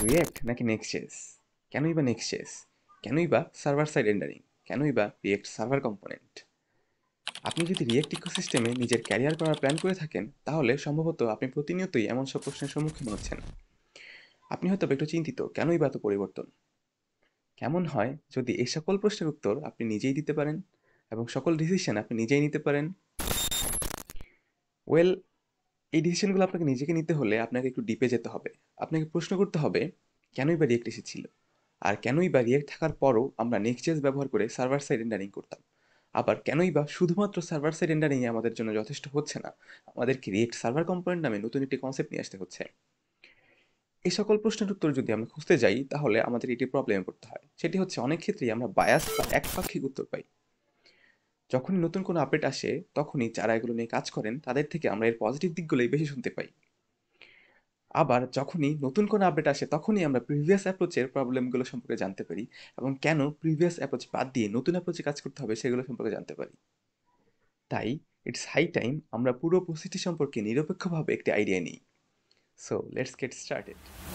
React নাকি নেক্সট.জেএস? কেনই বা নেক্সট.জেএস? কেনই বা সার্ভার সাইড রেন্ডারিং? কেনই বা রিঅ্যাক্ট সার্ভার কম্পোনেন্ট? আপনি যদি রিঅ্যাক্ট ইকোসিস্টেমে নিজের ক্যারিয়ার করার প্ল্যান করে থাকেন, তাহলে সম্ভবত আপনি প্রতিনিয়তই এমন সব প্রশ্নের সম্মুখীন হচ্ছেন। আপনি হয়তো একটু চিন্তিত, কেনই বা এত পরিবর্তন? কেমন হয় যদি এই সকল প্রশ্নের উত্তর আপনি নিজেই দিতে পারেন এবং সকল ডিসিশন আপনি নিজেই নিতে পারেন? ওয়েল, এই ডিসিশনগুলো আপনাকে নিজেকে নিতে হলে আপনাকে একটু ডিপে যেতে হবে। আপনাকে প্রশ্ন করতে হবে, কেনই বা রিয়েক্ট এসেছিল? আর কেনই বা রিয়েক্ট থাকার পরও আমরা নেক্সট.জেএস ব্যবহার করে সার্ভার সাইড রেন্ডারিং করতাম? আবার কেনই বা শুধুমাত্র সার্ভার সাইড রেন্ডারিংয়ে আমাদের জন্য যথেষ্ট হচ্ছে না, আমাদেরকে রিয়েক্ট সার্ভার কম্পোনেন্ট নামে নতুন একটি কনসেপ্ট নিয়ে আসতে হচ্ছে? এই সকল প্রশ্নের উত্তর যদি আমরা খুঁজতে যাই, তাহলে আমাদের এটি প্রবলেমে পড়তে হয়। সেটি হচ্ছে, অনেক ক্ষেত্রেই আমরা বায়াস বা একপাক্ষিক উত্তর পাই। যখনই নতুন কোনো আপডেট আসে, তখনই যারা এগুলো নিয়ে কাজ করেন তাদের থেকে আমরা এর পজিটিভ দিকগুলোই বেশি শুনতে পাই। আবার যখনই নতুন কোনো আপডেট আসে, তখনই আমরা প্রিভিয়াস অ্যাপ্রোচের প্রবলেমগুলো সম্পর্কে জানতে পারি এবং কেন প্রিভিয়াস অ্যাপ্রোচ বাদ দিয়ে নতুন অ্যাপ্রোচে কাজ করতে হবে সেগুলো সম্পর্কে জানতে পারি। তাই ইটস হাই টাইম আমরা পুরো পরিস্থিতি সম্পর্কে নিরপেক্ষভাবে একটি আইডিয়া নিই। So let's get started.